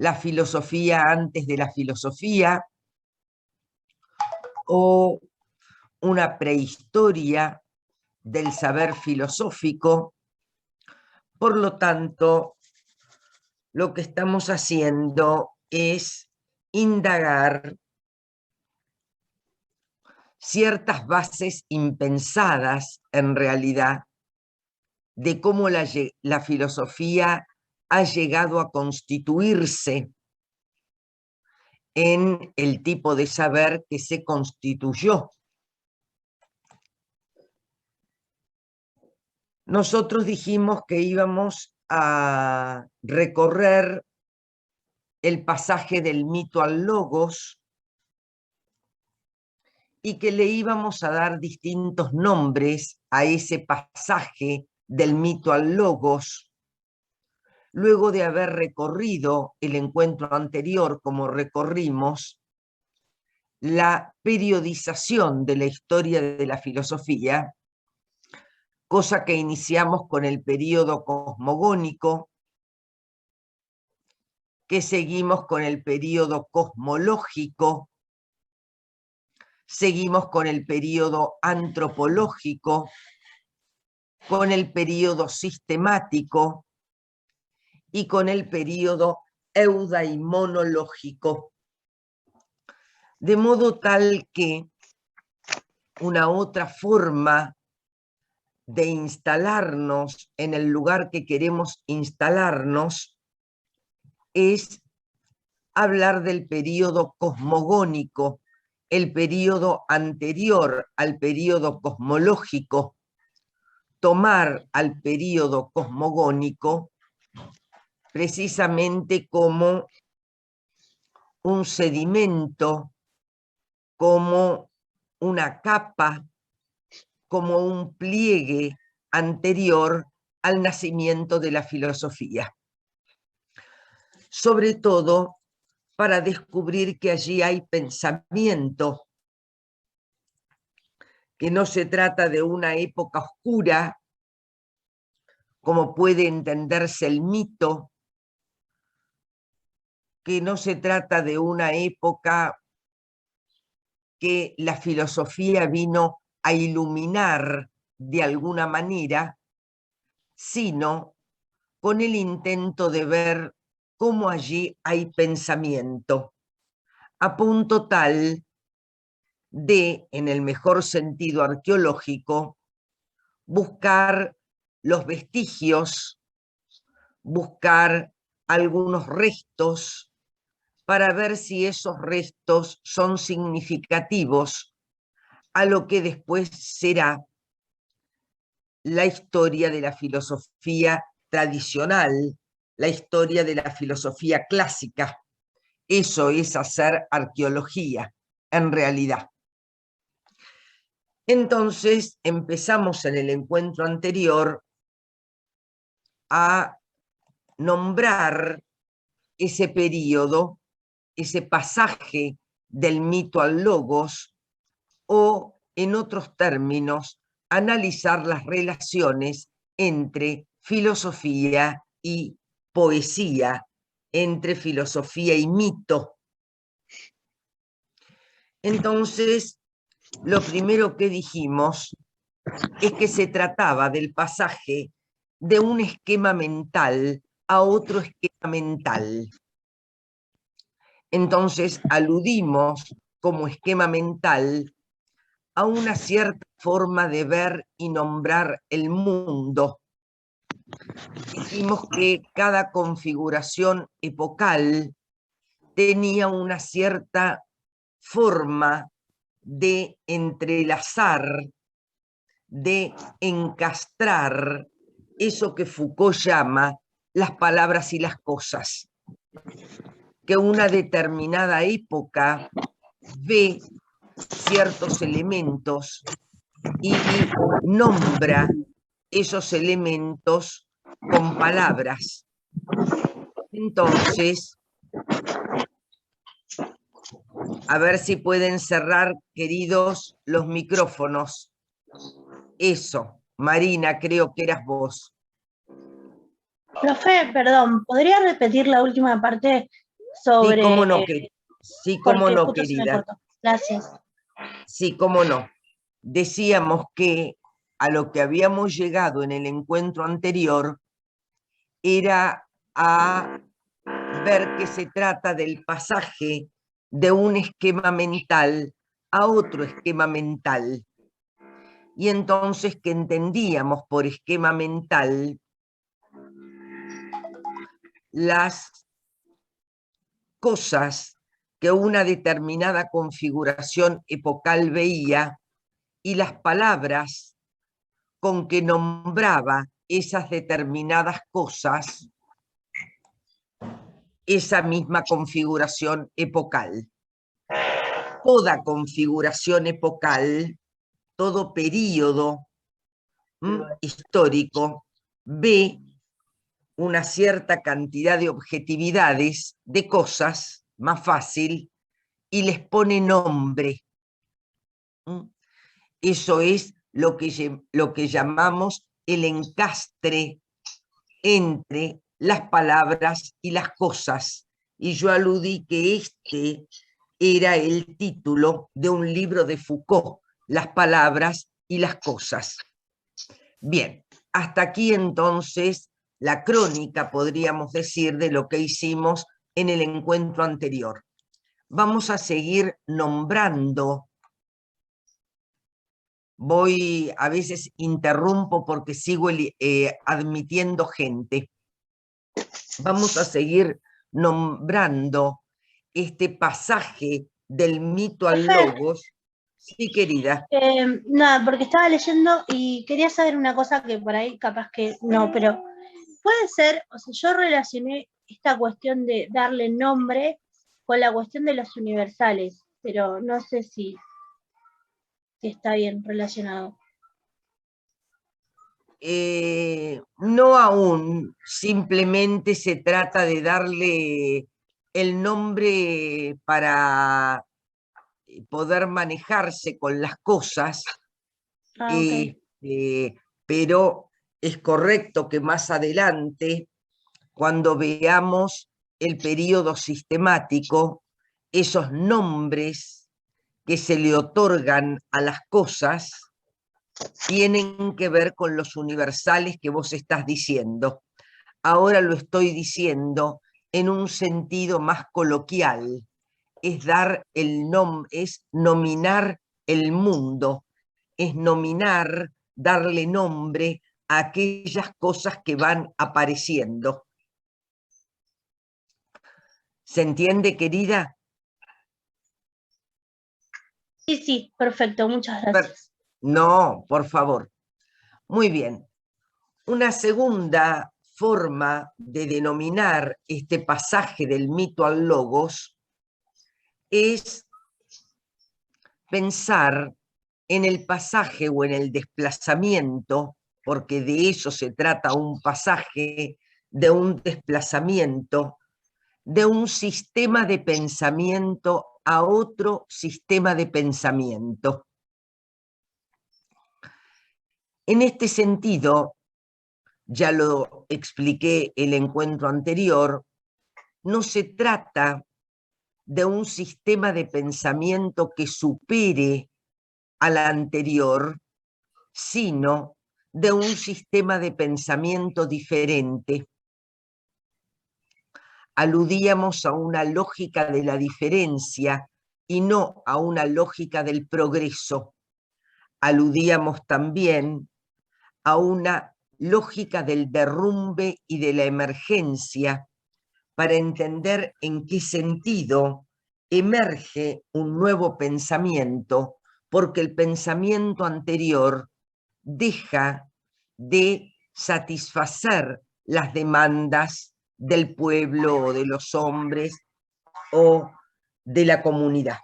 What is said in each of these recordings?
la filosofía antes de la filosofía, o una prehistoria del saber filosófico. Por lo tanto, lo que estamos haciendo es indagar ciertas bases impensadas en realidad de cómo la filosofía ha llegado a constituirse en el tipo de saber que se constituyó. Nosotros dijimos que íbamos a recorrer el pasaje del mito al logos y que le íbamos a dar distintos nombres a ese pasaje del mito al logos, luego de haber recorrido el encuentro anterior, como recorrimos, la periodización de la historia de la filosofía, cosa que iniciamos con el período cosmogónico, que seguimos con el período cosmológico, seguimos con el período antropológico, con el período sistemático y con el período eudaimonológico. De modo tal que una otra forma de instalarnos en el lugar que queremos instalarnos es hablar del período cosmogónico, el período anterior al período cosmológico, tomar al período cosmogónico precisamente como un sedimento, como una capa, como un pliegue anterior al nacimiento de la filosofía. Sobre todo para descubrir que allí hay pensamiento, que no se trata de una época oscura, como puede entenderse el mito, que no se trata de una época que la filosofía vino a iluminar de alguna manera, sino con el intento de ver cómo allí hay pensamiento, a punto tal de, en el mejor sentido arqueológico, buscar los vestigios, buscar algunos restos para ver si esos restos son significativos a lo que después será la historia de la filosofía tradicional, la historia de la filosofía clásica. Eso es hacer arqueología, en realidad. Entonces empezamos en el encuentro anterior a nombrar ese período, ese pasaje del mito al logos, o, en otros términos, analizar las relaciones entre filosofía y poesía, entre filosofía y mito. Entonces, lo primero que dijimos es que se trataba del pasaje de un esquema mental a otro esquema mental. Entonces aludimos como esquema mental a una cierta forma de ver y nombrar el mundo. Dijimos que cada configuración epocal tenía una cierta forma de entrelazar, de encastrar eso que Foucault llama las palabras y las cosas. Que una determinada época ve ciertos elementos y nombra esos elementos con palabras. Entonces, a ver si pueden cerrar, queridos, los micrófonos. Eso, Marina, creo que eras vos. Profe, perdón, ¿podría repetir la última parte Sí, cómo sobre no, sí, cómo porque no, justo se me querida. cortó. Gracias. Sí, cómo no. Decíamos que a lo que habíamos llegado en el encuentro anterior era a ver que se trata del pasaje de un esquema mental a otro esquema mental. Y entonces que entendíamos por esquema mental las cosas que una determinada configuración epocal veía y las palabras con que nombraba esas determinadas cosas, esa misma configuración epocal. Toda configuración epocal, todo periodo histórico, ve una cierta cantidad de objetividades, de cosas, más fácil, y les pone nombre. Eso es lo que llamamos el encastre entre las palabras y las cosas. Y yo aludí que este era el título de un libro de Foucault, Las palabras y las cosas. Bien, hasta aquí entonces la crónica, podríamos decir, de lo que hicimos en el encuentro anterior. Vamos a seguir nombrando. A veces interrumpo porque sigo admitiendo gente. Vamos a seguir nombrando este pasaje del mito al Profe, logos. Sí, querida. nada, porque estaba leyendo y quería saber una cosa que por ahí capaz que no, pero puede ser, o sea, yo relacioné esta cuestión de darle nombre con la cuestión de los universales, pero no sé si está bien relacionado. No aún, simplemente se trata de darle el nombre para poder manejarse con las cosas, Ah, ok. pero es correcto que más adelante, cuando veamos el periodo sistemático, esos nombres que se le otorgan a las cosas tienen que ver con los universales que vos estás diciendo. Ahora lo estoy diciendo en un sentido más coloquial, es dar el nombre, es nominar el mundo, es nominar, darle nombre a aquellas cosas que van apareciendo. ¿Se entiende, querida? Sí, sí, perfecto, muchas gracias. No, por favor. Muy bien. Una segunda forma de denominar este pasaje del mito al logos es pensar en el pasaje o en el desplazamiento, porque de eso se trata un pasaje, de un desplazamiento, de un sistema de pensamiento a otro sistema de pensamiento. En este sentido, ya lo expliqué el encuentro anterior, no se trata de un sistema de pensamiento que supere al anterior, sino de un sistema de pensamiento diferente. Aludíamos a una lógica de la diferencia y no a una lógica del progreso. Aludíamos también a una lógica del derrumbe y de la emergencia para entender en qué sentido emerge un nuevo pensamiento, porque el pensamiento anterior deja de satisfacer las demandas del pueblo o de los hombres o de la comunidad.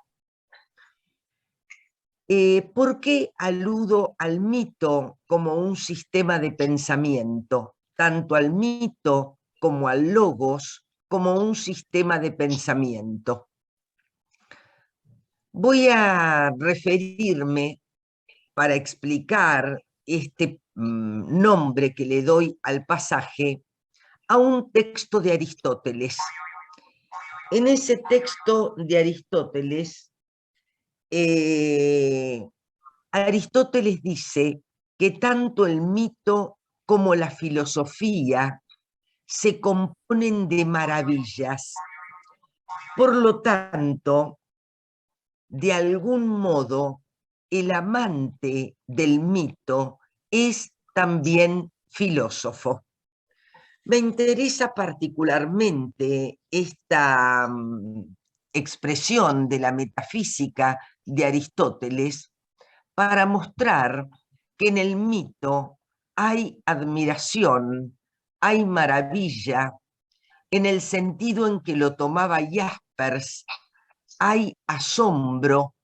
¿Por qué aludo al mito como un sistema de pensamiento? Tanto al mito como al logos como un sistema de pensamiento. Voy a referirme para explicar este nombre que le doy al pasaje a un texto de Aristóteles. En ese texto de Aristóteles, Aristóteles dice que tanto el mito como la filosofía se componen de maravillas. Por lo tanto, de algún modo, el amante del mito es también filósofo. Me interesa particularmente esta expresión de la metafísica de Aristóteles para mostrar que en el mito hay admiración, hay maravilla, en el sentido en que lo tomaba Jaspers, hay asombro,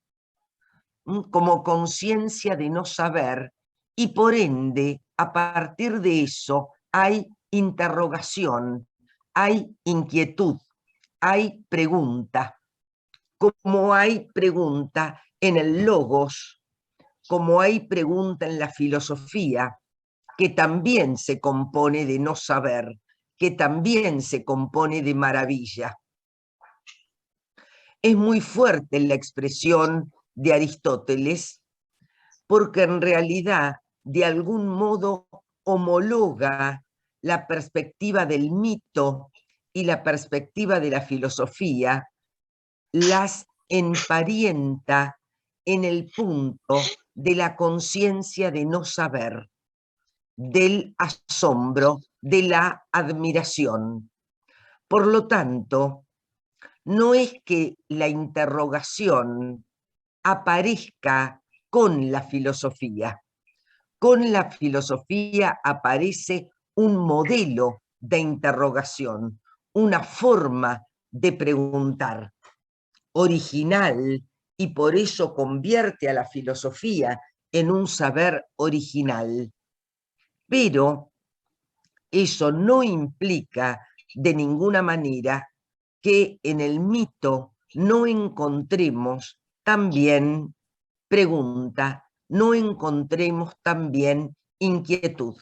como conciencia de no saber, y por ende, a partir de eso, hay interrogación, hay inquietud, hay pregunta. Como hay pregunta en el logos, como hay pregunta en la filosofía, que también se compone de no saber, que también se compone de maravilla. Es muy fuerte la expresión de Aristóteles, porque en realidad, de algún modo, homologa la perspectiva del mito y la perspectiva de la filosofía, las emparenta en el punto de la conciencia de no saber, del asombro, de la admiración. Por lo tanto, no es que la interrogación aparezca con la filosofía. Con la filosofía aparece un modelo de interrogación, una forma de preguntar original, y por eso convierte a la filosofía en un saber original. Pero eso no implica de ninguna manera que en el mito no encontremos también pregunta, no encontremos también inquietud.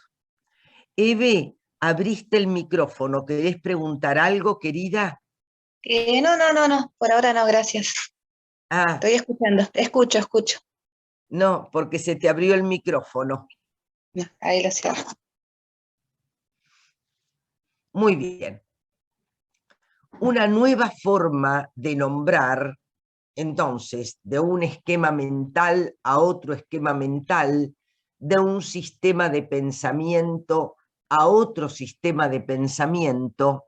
Eve, abriste el micrófono, ¿querés preguntar algo, querida? No, por ahora no, gracias. Ah, Estoy escuchando, escucho. no, porque se te abrió el micrófono. No, ahí lo cierro. Muy bien. Una nueva forma de nombrar, entonces, de un esquema mental a otro esquema mental, de un sistema de pensamiento a otro sistema de pensamiento,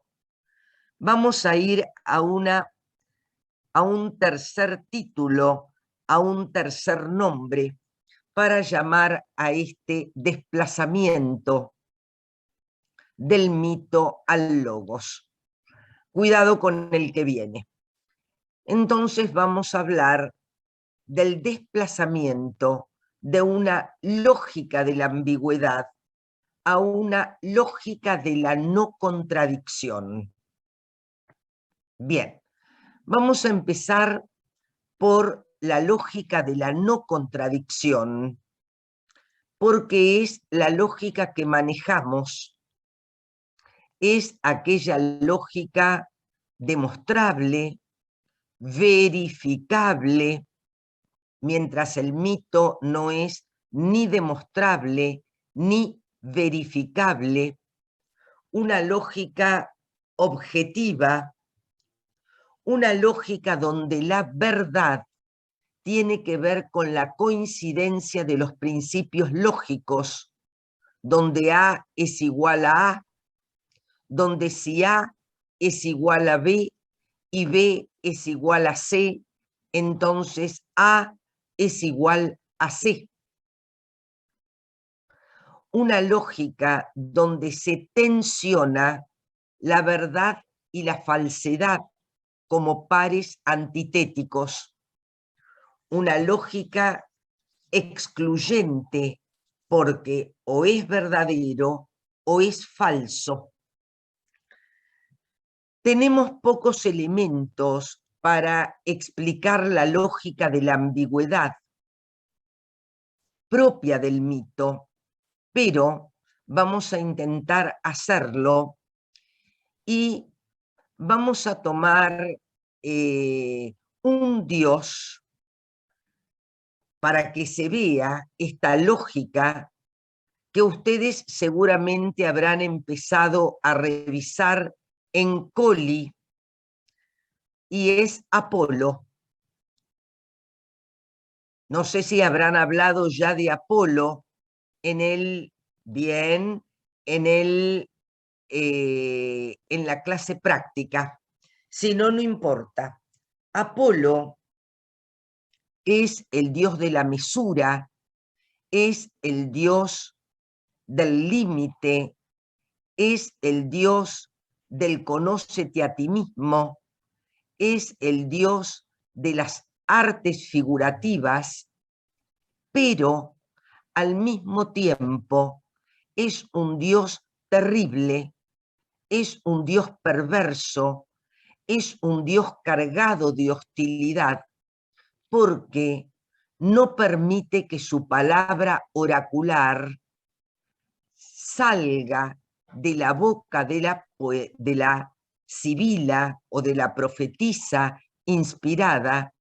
vamos a ir a un tercer título, a un tercer nombre, para llamar a este desplazamiento del mito al logos. Cuidado con el que viene. Entonces vamos a hablar del desplazamiento de una lógica de la ambigüedad a una lógica de la no contradicción. Bien, vamos a empezar por la lógica de la no contradicción, porque es la lógica que manejamos, es aquella lógica demostrable, verificable, mientras el mito no es ni demostrable ni verificable, una lógica objetiva, una lógica donde la verdad tiene que ver con la coincidencia de los principios lógicos, donde A es igual a A, donde si A es igual a B y B es igual a C, entonces A es igual a C. Una lógica donde se tensiona la verdad y la falsedad como pares antitéticos. Una lógica excluyente porque o es verdadero o es falso. Tenemos pocos elementos para explicar la lógica de la ambigüedad propia del mito, pero vamos a intentar hacerlo y vamos a tomar un Dios para que se vea esta lógica que ustedes seguramente habrán empezado a revisar en Coli, y es Apolo. No sé si habrán hablado ya de Apolo en la clase práctica. Si no, no importa. Apolo es el dios de la mesura, es el dios del límite, es el dios del conócete a ti mismo, es el dios de las artes figurativas, pero al mismo tiempo es un dios terrible, es un dios perverso, es un dios cargado de hostilidad, porque no permite que su palabra oracular salga de la boca de la sibila o de la profetisa inspirada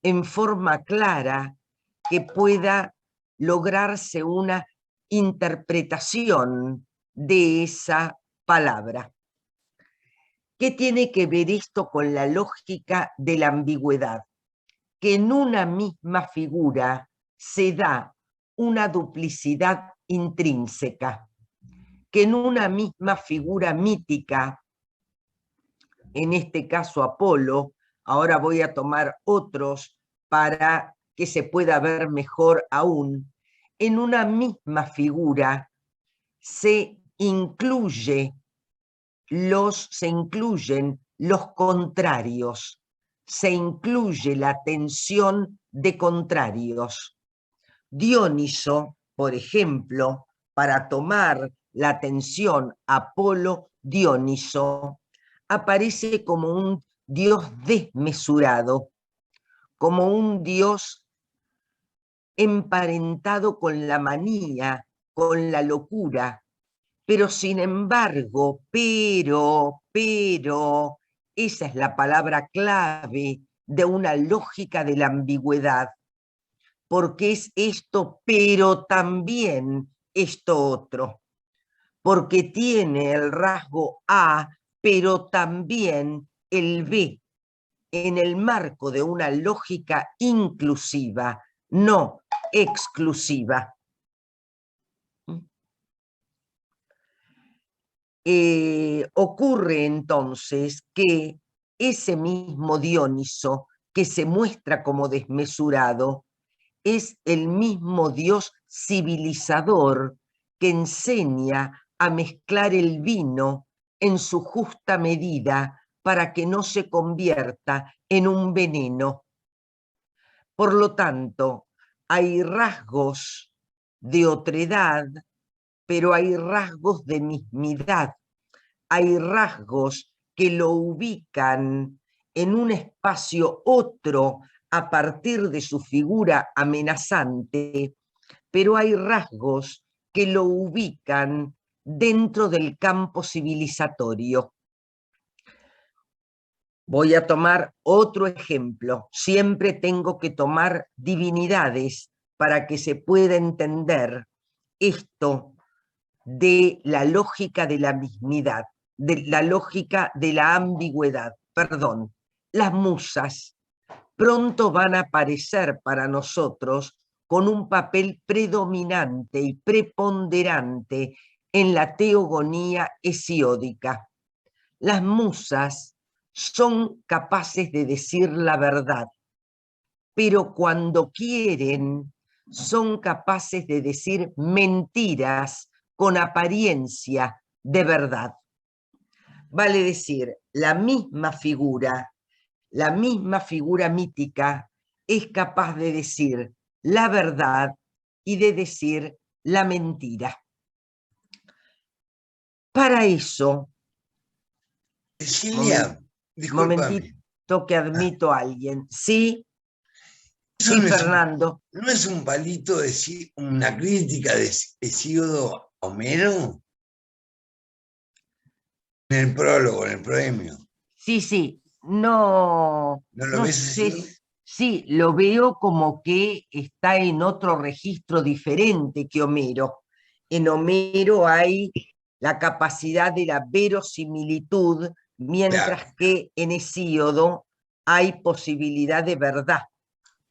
en forma clara que pueda lograrse una interpretación de esa palabra. ¿Qué tiene que ver esto con la lógica de la ambigüedad? Que en una misma figura se da una duplicidad intrínseca, que en una misma figura mítica, en este caso Apolo, ahora voy a tomar otros para que se pueda ver mejor aún, en una misma figura se incluyen los contrarios, se incluye la tensión de contrarios. Dioniso, por ejemplo, para tomar la tensión Apolo-Dioniso, aparece como un dios desmesurado, como un dios emparentado con la manía, con la locura, pero sin embargo, esa es la palabra clave de una lógica de la ambigüedad, porque es esto, pero también esto otro, porque tiene el rasgo A, pero también el B, en el marco de una lógica inclusiva, no exclusiva. Ocurre entonces que ese mismo Dioniso que se muestra como desmesurado es el mismo Dios civilizador que enseña a mezclar el vino en su justa medida para que no se convierta en un veneno. Por lo tanto, hay rasgos de otredad, pero hay rasgos de mismidad, hay rasgos que lo ubican en un espacio otro a partir de su figura amenazante, pero hay rasgos que lo ubican dentro del campo civilizatorio. Voy a tomar otro ejemplo. Siempre tengo que tomar divinidades para que se pueda entender esto de la lógica de la mismidad, de la lógica de la ambigüedad. Perdón, las musas pronto van a aparecer para nosotros con un papel predominante y preponderante en la teogonía hesiódica. Las musas son capaces de decir la verdad, pero cuando quieren son capaces de decir mentiras con apariencia de verdad. Vale decir, la misma figura mítica es capaz de decir la verdad y de decir la mentira. Para eso, Cecilia, discúlpame. Momentito que admito a alguien. Sí, Eso sí, no Fernando. ¿No es un palito decir una crítica de Hesíodo a Homero? En el prólogo, en el proemio. Sí, no, ¿No lo no ves sé, así? sí, lo veo como que está en otro registro diferente que Homero. En Homero hay la capacidad de la verosimilitud, Claro. mientras que en Hesíodo hay posibilidad de verdad.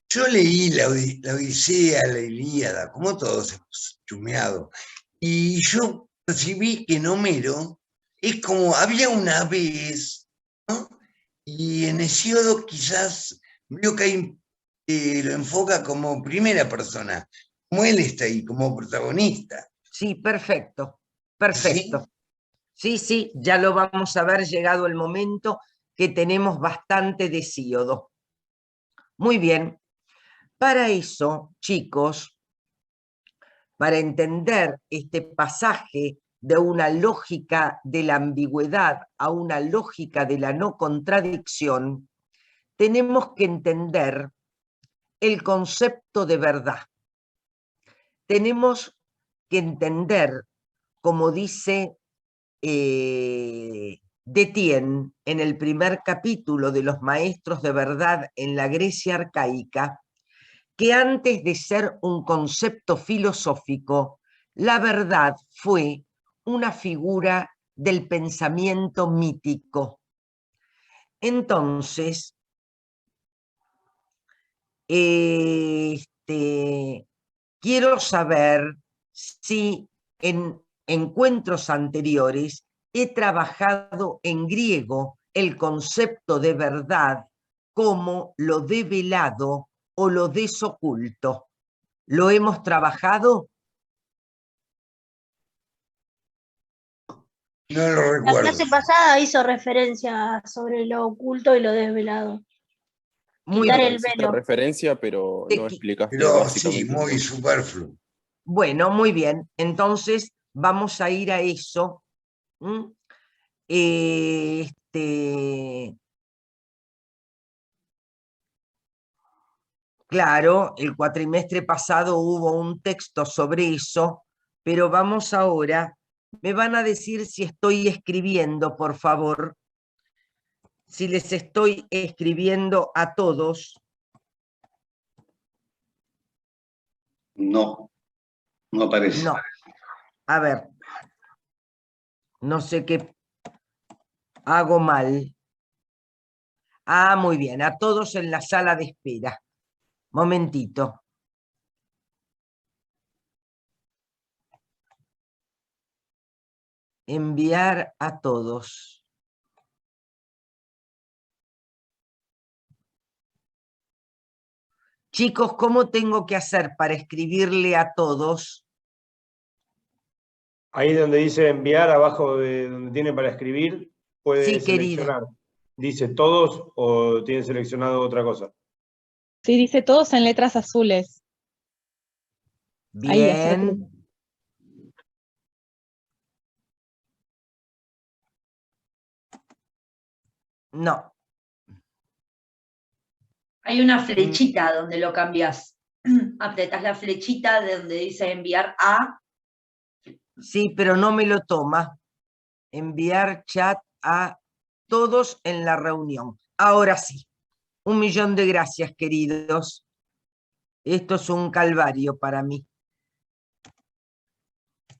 Yo leí la Odisea, la Ilíada, como todos hemos chumeado, y yo percibí que en Homero es como había una vez, ¿no? Y en Hesíodo quizás veo que lo enfoca como primera persona, como él está ahí, como protagonista. Sí, perfecto, ¿Sí? perfecto. Sí, sí, ya lo vamos a ver llegado el momento que tenemos bastante de Hesíodo. Muy bien, para eso, chicos, para entender este pasaje de una lógica de la ambigüedad a una lógica de la no contradicción, tenemos que entender el concepto de verdad. Tenemos que entender, como dice Detienne en el primer capítulo de los maestros de verdad en la Grecia arcaica, que antes de ser un concepto filosófico, la verdad fue una figura del pensamiento mítico. Entonces, quiero saber si en encuentros anteriores he trabajado en griego el concepto de verdad como lo develado o lo desoculto. ¿Lo hemos trabajado? No lo La recuerdo. clase pasada hizo referencia sobre lo oculto y lo desvelado. Muy Quitar bien. el Hiciste velo. referencia, pero no explicaste Pero sí, básicamente muy qué. superfluo. Bueno, muy bien. Entonces vamos a ir a eso. ¿Mm? Claro, el cuatrimestre pasado hubo un texto sobre eso, pero vamos ahora. Me van a decir si estoy escribiendo, por favor, si les estoy escribiendo a todos. No, no aparece. No, a ver, no sé qué hago mal. Ah, muy bien, a todos en la sala de espera. Momentito. Enviar a todos. Chicos, ¿cómo tengo que hacer para escribirle a todos? Ahí donde dice enviar, abajo de donde tiene para escribir, puede Sí, querida. seleccionar. ¿Dice todos o tiene seleccionado otra cosa? Sí, dice todos en letras azules. Ahí, hacer clic. Bien. No. Hay una flechita donde lo cambias. Apretas la flechita de donde dice enviar a. Sí, pero no me lo toma. Enviar chat a todos en la reunión. Ahora sí. 1.000.000 de gracias, queridos. Esto es un calvario para mí.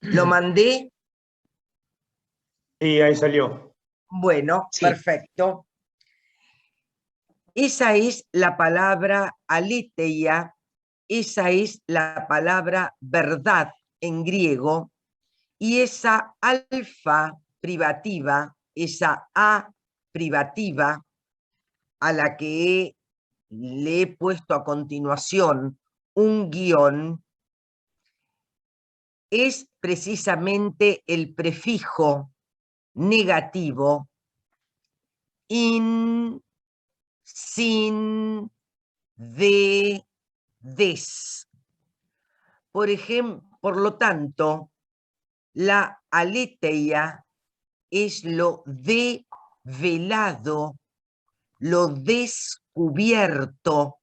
¿Lo mandé? Sí, ahí salió. Bueno, Sí. perfecto. Esa es la palabra aletheia, esa es la palabra verdad en griego, y esa alfa privativa, esa A privativa, a la que le he puesto a continuación un guión, es precisamente el prefijo negativo in, sin, de, des. Por ejemplo, por lo tanto, la aletheia es lo develado, lo descubierto,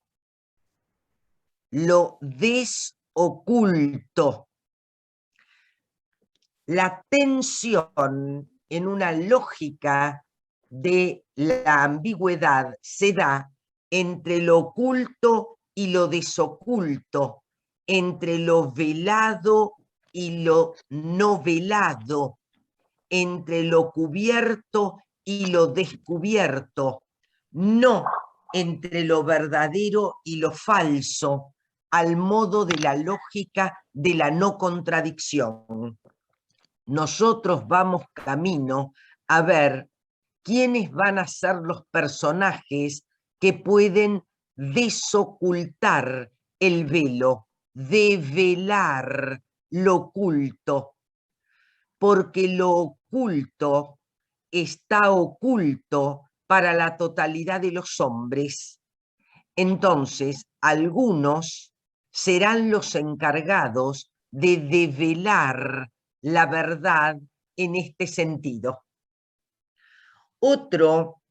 lo desoculto. La tensión en una lógica de la ambigüedad se da entre lo oculto y lo desoculto, entre lo velado y lo no velado, entre lo cubierto y lo descubierto, no entre lo verdadero y lo falso, al modo de la lógica de la no contradicción. Nosotros vamos camino a ver quiénes van a ser los personajes que pueden desocultar el velo, develar lo oculto, porque lo oculto está oculto para la totalidad de los hombres. Entonces, algunos serán los encargados de develar la verdad en este sentido. Otro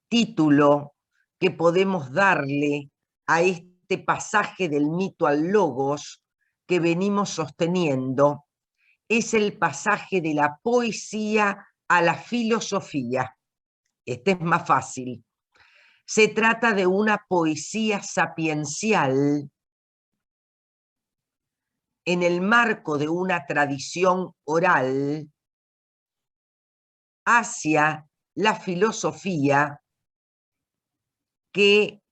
título que podemos darle a este pasaje del mito al logos que venimos sosteniendo es el pasaje de la poesía a la filosofía. Este es más fácil. Se trata de una poesía sapiencial en el marco de una tradición oral hacia la filosofía que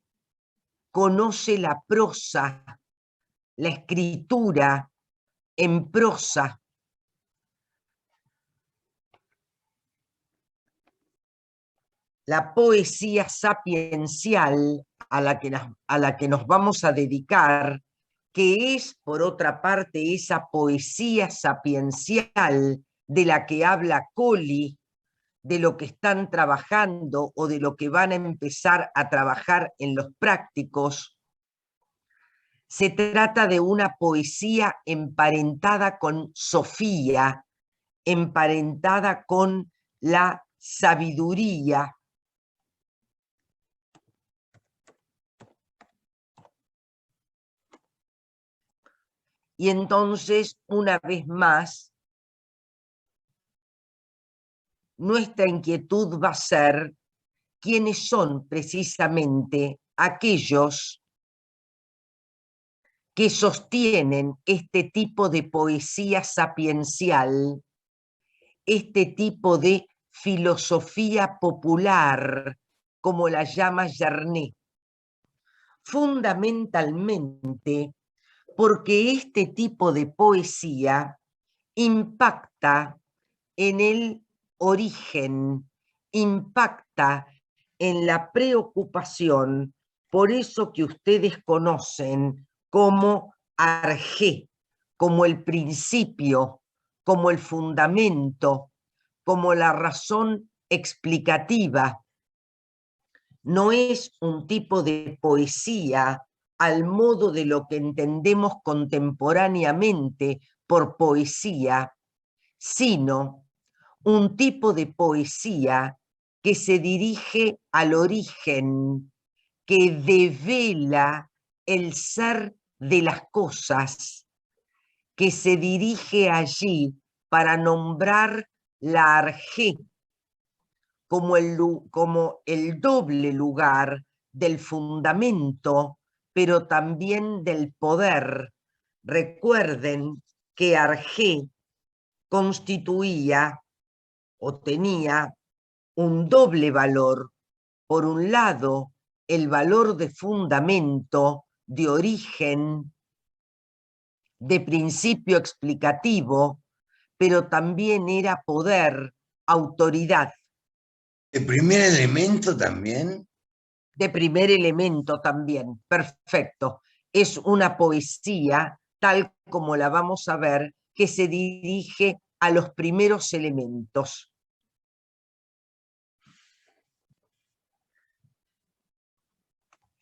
conoce la prosa, la escritura en prosa. La poesía sapiencial a la que nos vamos a dedicar, que es, por otra parte, esa poesía sapiencial de la que habla Colli, de lo que están trabajando o de lo que van a empezar a trabajar en los prácticos. Se trata de una poesía emparentada con Sofía, emparentada con la sabiduría. Y entonces, una vez más, nuestra inquietud va a ser quiénes son precisamente aquellos que sostienen este tipo de poesía sapiencial, este tipo de filosofía popular, como la llama Jarnet. Fundamentalmente porque este tipo de poesía impacta en el origen, impacta en la preocupación, por eso que ustedes conocen como arjé, como el principio, como el fundamento, como la razón explicativa. No es un tipo de poesía al modo de lo que entendemos contemporáneamente por poesía, sino un tipo de poesía que se dirige al origen, que devela el ser de las cosas, que se dirige allí para nombrar la arjé como el doble lugar del fundamento, pero también del poder. Recuerden que arjé constituía o tenía un doble valor. Por un lado, el valor de fundamento, de origen, de principio explicativo, pero también era poder, autoridad. ¿El primer elemento también? De primer elemento también, perfecto. Es una poesía, tal como la vamos a ver, que se dirige a los primeros elementos.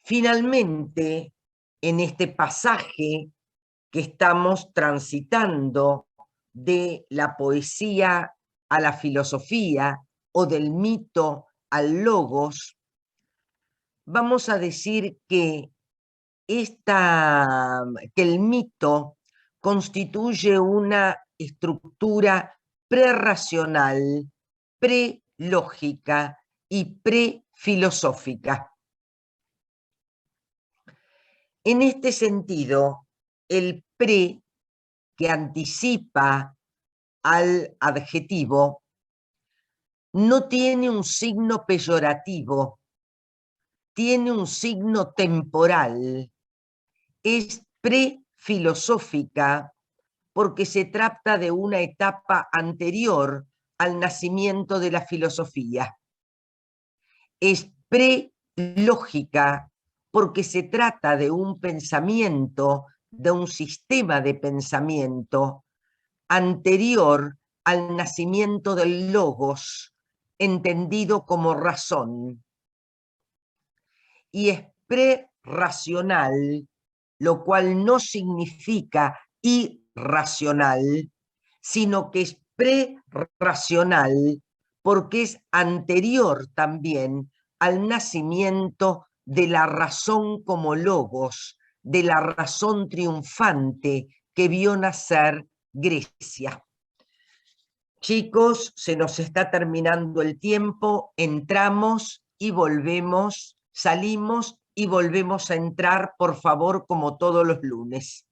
Finalmente, en este pasaje que estamos transitando de la poesía a la filosofía o del mito al logos, vamos a decir que el mito constituye una estructura prerracional, pre-lógica y pre-filosófica. En este sentido, el pre, que anticipa al adjetivo, no tiene un signo peyorativo, tiene un signo temporal, es prefilosófica porque se trata de una etapa anterior al nacimiento de la filosofía. Es prelógica porque se trata de un pensamiento, de un sistema de pensamiento anterior al nacimiento del logos, entendido como razón. Y es prerracional, lo cual no significa irracional, sino que es prerracional porque es anterior también al nacimiento de la razón como logos, de la razón triunfante que vio nacer Grecia. Chicos, se nos está terminando el tiempo, entramos y volvemos, salimos y volvemos a entrar, por favor, como todos los lunes.